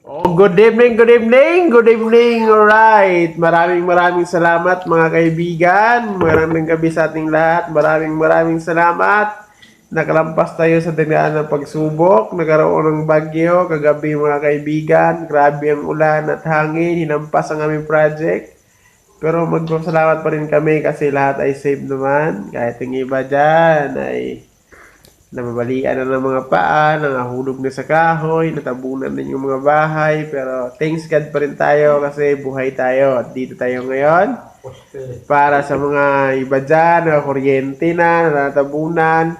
Oh, good evening, good evening, good evening. Alright. Maraming salamat mga kaibigan. Maraming gabi sa ating lahat. Maraming salamat. Nakalampas tayo sa dinaan ng pagsubok. Nagkaroon ng bagyo kagabi mga kaibigan. Grabe ang ulan at hangin. Hinampas ang aming project. Pero magpasalamat pa rin kami kasi lahat ay safe naman. Kahit yung iba dyan ay namabalian na ng mga paa, nangahulog na sa kahoy, natabunan na yung mga bahay, pero thanks God pa rin tayo kasi buhay tayo at dito tayo ngayon. Para sa mga iba dyan, na kuryente na, natabunan,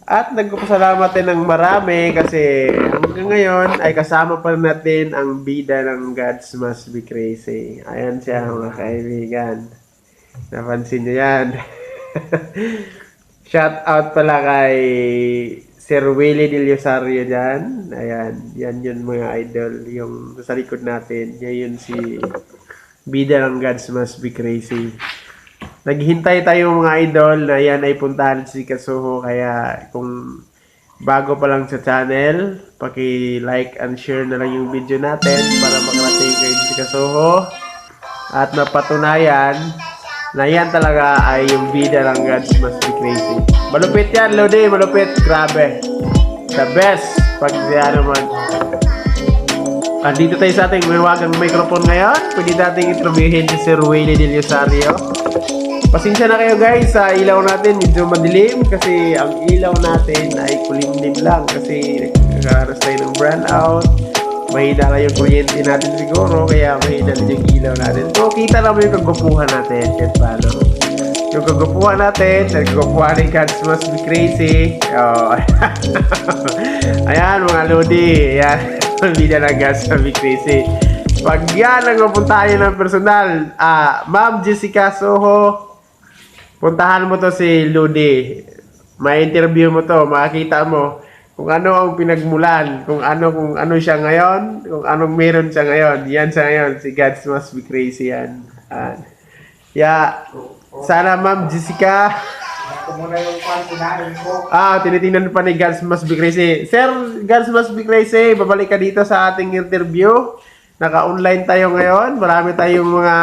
at nagpapasalamat din ng marami kasi hanggang ngayon ay kasama pa rin natin ang bida ng God's Must Be Crazy. Ayan siya mga kaibigan. Napansin nyo yan. Shout out pala kay Sir Willie Del Rosario dyan. Ayan, yan yun mga idol. Yung sa likod natin, yan yun si bida ng God's Must Be Crazy. Naghintay tayo mga idol na yan ay puntahan si Kasuho. Kaya kung bago pa lang sa channel, paki-like and share na lang yung video natin para makarating kayo si Kasuho. At napatunayan na yan talaga ay yung bida ng God's Must Be Crazy. Malupit yan, Lodi. Malupit. Grabe. The best. Pag ano man. Andito tayo sa ating mawagang microphone ngayon. Pwede natin interviewin si Sir Willie Del Rosario. Pasensya na kayo guys sa ilaw natin. Medyo madilim kasi ang ilaw natin ay kulimlim lang kasi nagkakaroon tayo ng brownout. Mahina lang yung kuryente natin siguro, kaya mahina lang yung ilaw natin. So, kita naman yung kagwapuhan natin. Kahit paano. Yung kagwapuhan natin, sa kagwapuhan ni God's Must Be Crazy. Oh. Ayan, mga Lodi. Ayan, bida ng God's Must Be Crazy. Pag yan ang mapuntahan nyo ng personal, Ma'am Jessica Soho, puntahan mo to si Lodi. May interview mo to, makikita mo kung ano ang pinagmulan, kung ano siya ngayon, kung anong meron siya ngayon. Yan siya ngayon, si God's Must Be Crazy yan. Sana Ma'am Jessica. Tinitingnan pa ni God's Must Be Crazy. Sir, God's Must Be Crazy, babalik ka dito sa ating interview. Naka-online tayo ngayon. Marami tayong mga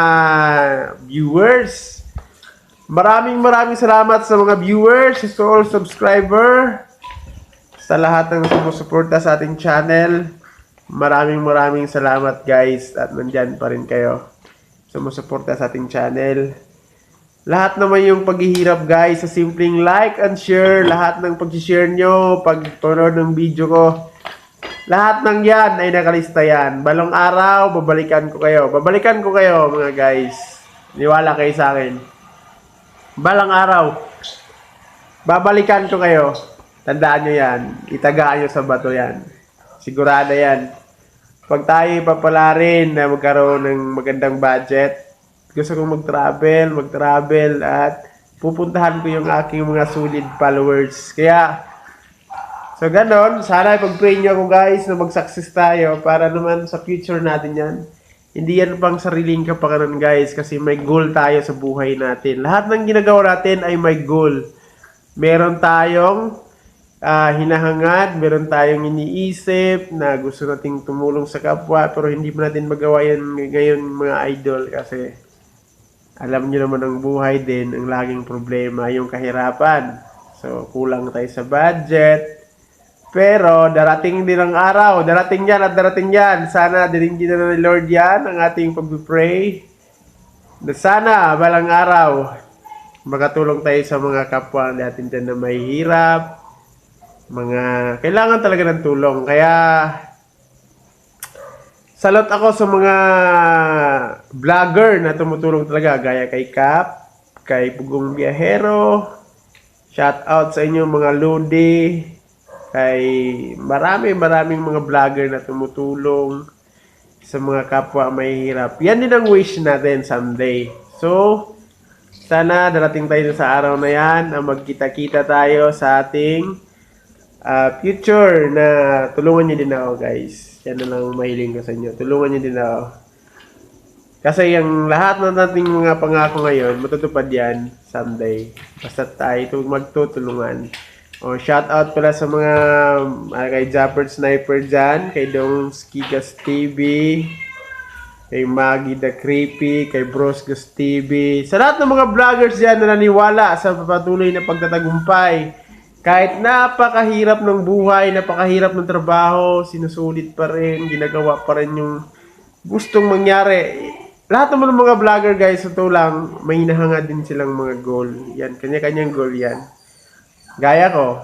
viewers. Maraming salamat sa mga viewers, sa all subscriber. Sa lahat ng sumusuporta sa ating channel, maraming salamat guys at nandyan pa rin kayo sumusuporta sa ating channel. Lahat naman yung paghihirap guys sa simpleng like and share, lahat ng pag-share nyo, pag-panood ng video ko, lahat ng yan ay nakalista yan. Balang araw, babalikan ko kayo mga guys. Niwala kayo sa akin. Balang araw, babalikan ko kayo. Tandaan nyo yan. Itagaan nyo sa bato yan. Sigurado yan. Pag tayo papalarin na magkaroon ng magandang budget, gusto kong mag-travel at pupuntahan ko yung aking mga solid followers. Kaya, so ganon, sana ipag-pray nyo ako guys na mag-success tayo para naman sa future natin yan. Hindi yan pang sariling kapakanan guys kasi may goal tayo sa buhay natin. Lahat ng ginagawa natin ay may goal. Meron tayong hinahangad, meron tayong iniisip na gusto nating tumulong sa kapwa pero hindi pa natin magawa yan ngayon mga idol kasi alam nyo naman ang buhay din, ang laging problema yung kahirapan. So kulang tayo sa budget pero darating din ang araw, darating yan. Sana diringgin na ni Lord yan ang ating pag-pray na sana balang araw makatulong tayo sa mga kapwa natin dyan na may hirap, mga kailangan talaga ng tulong. Kaya salot ako sa mga vlogger na tumutulong talaga gaya kay Cap, kay Pugong Biyahero. Shout out sa inyo mga Lodi. Kay maraming mga vlogger na tumutulong sa mga kapwa may hirap. Yan din ang wish natin someday. So sana darating tayo sa araw na yan na magkita-kita tayo sa ating future na tulungan niyo din ako guys. Yan na lang mahiling ko sa inyo. Tulungan niyo din ako. Kasi yung lahat ng nating mga pangako ngayon, matutupad yan someday. Basta tayo magtutulungan. O, shout out pala sa mga kay Japper Sniper dyan, kay Dong Skigas TV, kay Maggie the Creepy, kay Bros Gus TV, sa lahat ng mga vloggers dyan na naniwala sa patuloy na pagtatagumpay. Kahit napakahirap ng buhay, napakahirap ng trabaho, sinusulit pa rin, ginagawa pa rin yung gustong mangyari. Lahat naman ng mga vlogger guys, ito lang, may hinahanga din silang mga goal. Yan, kanya-kanyang goal yan. Gaya ko,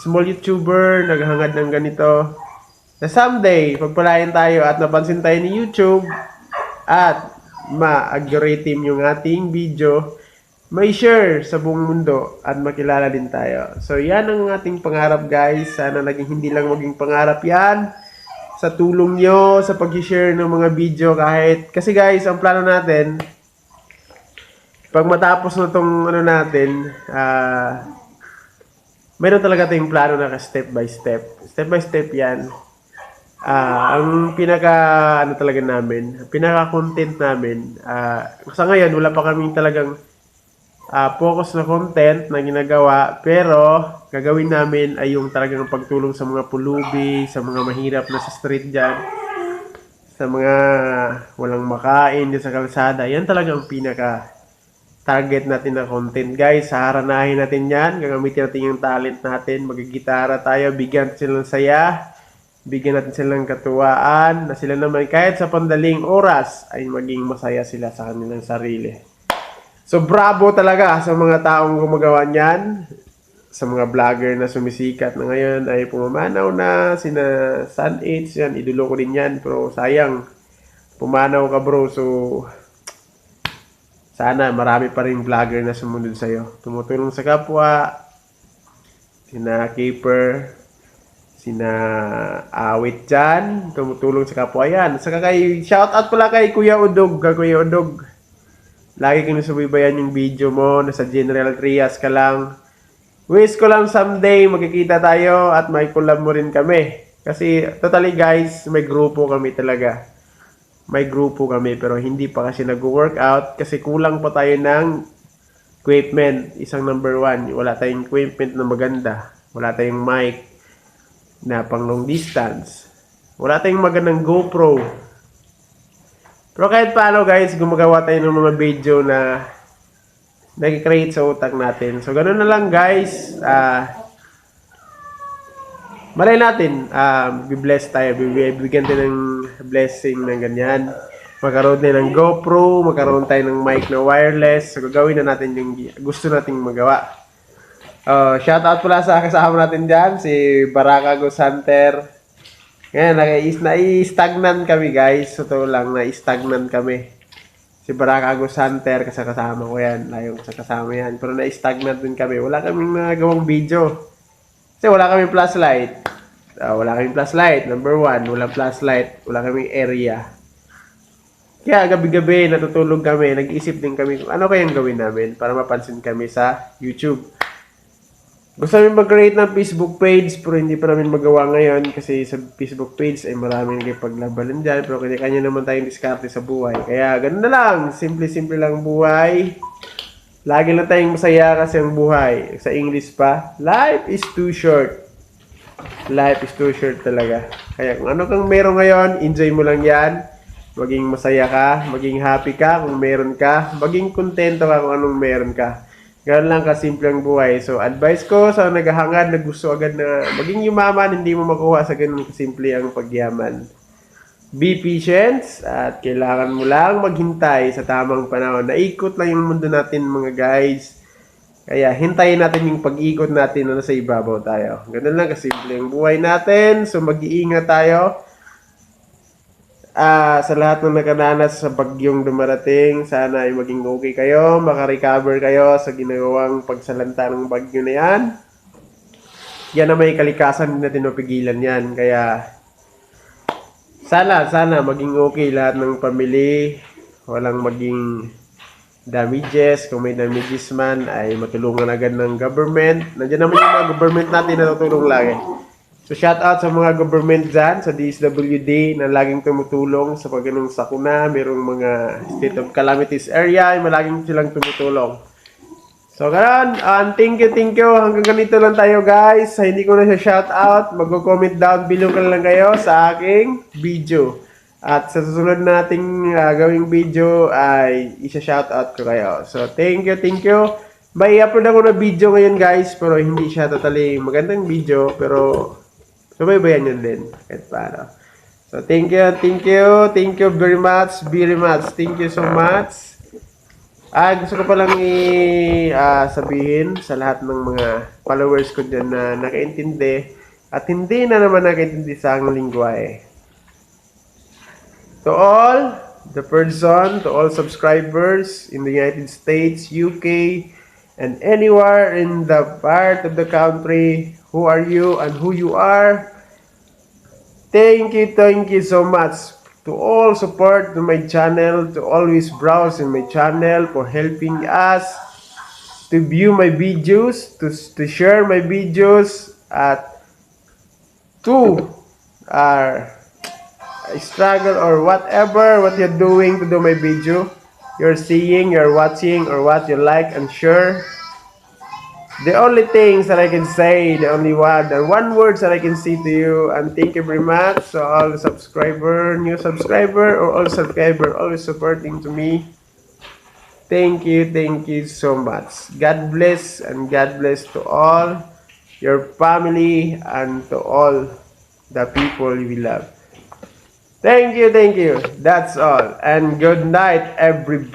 small YouTuber, naghahangad ng ganito. Na someday, pagpalain tayo at napansin tayo ni YouTube, at ma-algorithm yung ating video, may share sa buong mundo at makilala din tayo. So yan ang ating pangarap guys. Sana naging hindi lang maging pangarap yan. Sa tulong nyo, sa pag-share ng mga video kahit. Kasi guys, ang plano natin, pag matapos na tong ano natin, meron talaga tayong plano na step by step. Step by step yan. Ang pinaka ano talaga namin, pinaka content namin, sa ngayon wala pa kaming talagang focus na content na ginagawa, pero gagawin namin ay yung talagang pagtulong sa mga pulubi, sa mga mahirap na sa street dyan, sa mga walang makain dyan sa kalsada. Yan talaga ang pinaka target natin na content guys. Haranahin natin yan, gagamitin natin yung talent natin, magigitara tayo, bigyan sila ng saya, bigyan natin silang katuwaan na sila naman kahit sa pandaling oras ay maging masaya sila sa kanilang sarili. So bravo talaga sa mga taong gumagawa niyan, sa mga vlogger na sumisikat na ngayon ay pumamanaw na, sina Sun H, yan, idolo ko din yan, pero sayang, pumanaw ka bro, so sana marami pa rin vlogger na sumunod sa'yo, tumutulong sa kapwa, sina Keeper, sina Awit dyan, tumutulong sa kapwa yan. Saka kay, shoutout pala kay Kuya Udog, Kuya Udog. Lagi kang nasubaybayan yung video mo, nasa General Trias ka lang. Wish ko lang someday magkikita tayo at may collab mo rin kami. Kasi totally guys, may grupo kami talaga. May grupo kami pero hindi pa kasi nag-workout kasi kulang pa tayo ng equipment. Isang number one, wala tayong equipment na maganda. Wala tayong mic na pang long distance. Wala tayong magandang GoPro. Pero kahit paano guys, gumagawa tayo ng mga video na nag-create sa utak natin. So ganoon na lang guys. Malay natin, be-bless tayo. Bibigyan tayo ng blessing ng ganyan. Magkaroon tayo ng GoPro, magkaroon tayo ng mic na wireless. So gagawin na natin yung gusto nating magawa. Shoutout pala sa kasama natin dyan, si Baraka Ghost Hunter. Ngayon, na-stagnan kami guys. So, lang, na-stagnan kami. Si Baraka Ghost Hunter, kasama ko yan. Layo sa kasama yan. Pero na-stagnan din kami. Wala kaming nagawang video. Kasi wala kaming flashlight. Wala kaming flashlight. Number one, wala flashlight. Wala kaming area. Kaya gabi-gabi natutulog kami. Nag-isip din kami kung ano kayang gawin namin para mapansin kami sa YouTube. Gusto namin mag-create ng Facebook page pero hindi pa namin magawa ngayon kasi sa Facebook page ay maraming nagpaglabanan dyan pero kanya-kanya naman tayong diskarte sa buhay. Kaya ganun na lang, simple-simple lang buhay. Lagi lang tayong masaya kasi ang buhay. Sa English pa, life is too short. Life is too short talaga. Kaya kung ano kang meron ngayon, enjoy mo lang yan. Maging masaya ka, maging happy ka kung meron ka, maging kontento ka kung anong meron ka. Ganun lang kasimple ang buhay. So, advice ko sa naghahangad na gusto agad na maging yumaman, hindi mo makuha sa ganun kasimple ang pagyaman. Be patient at kailangan mo lang maghintay sa tamang panahon. Naikot lang yung mundo natin mga guys. Kaya hintayin natin yung pag-ikot natin na nasa ibabaw tayo. Ganun lang kasimple ang buhay natin. So, mag-iingat tayo. Sa lahat ng nakadanas sa bagyong dumarating, sana ay maging okay kayo, makarecover kayo sa ginagawang pagsalanta ng bagyo na yan. Yan na may kalikasan, din natin mapigilan yan. Kaya sana maging okay lahat ng pamilya, walang maging damages. Kung may damages man ay matulungan agad ng government. Nandiyan naman yung mga government natin na tutulong lagi. So shout out sa mga government dyan, sa DSWD na laging tumutulong sa pagganong sakuna, mayroong mga state of calamities area, ay malaging silang tumutulong. So, ganun. Thank you, thank you. Hanggang ganito lang tayo, guys. Hindi ko na siya shout out. Mag-comment down below ka lang kayo sa aking video. At sa susunod nating gawing video ay isa-shout out ko kayo. So, thank you, thank you. May upload ako na video ngayon, guys. Pero hindi siya totally magandang video. Pero, subaybayan yun din. Kahit paano. So, thank you, thank you. Thank you very much, very much. Thank you so much. Gusto ko palang sabihin sa lahat ng mga followers ko dyan na nakaintindi at hindi na naman nakaintindi sa ang lingwahe. To all the person, to all subscribers in the United States, UK, and anywhere in the part of the country, who are you and who you are, thank you so much. To all support to my channel, to always browse in my channel, for helping us to view my videos, to share my videos, at to struggle or whatever what you're doing to do my video, you're seeing, you're watching, or what you like and share. The only things that I can say, the one words that I can say to you, and thank you very much. So all the subscriber, new subscriber, or all subscriber always supporting to me. Thank you so much. God bless, and God bless to all your family and to all the people we love. Thank you. That's all. And good night, everybody.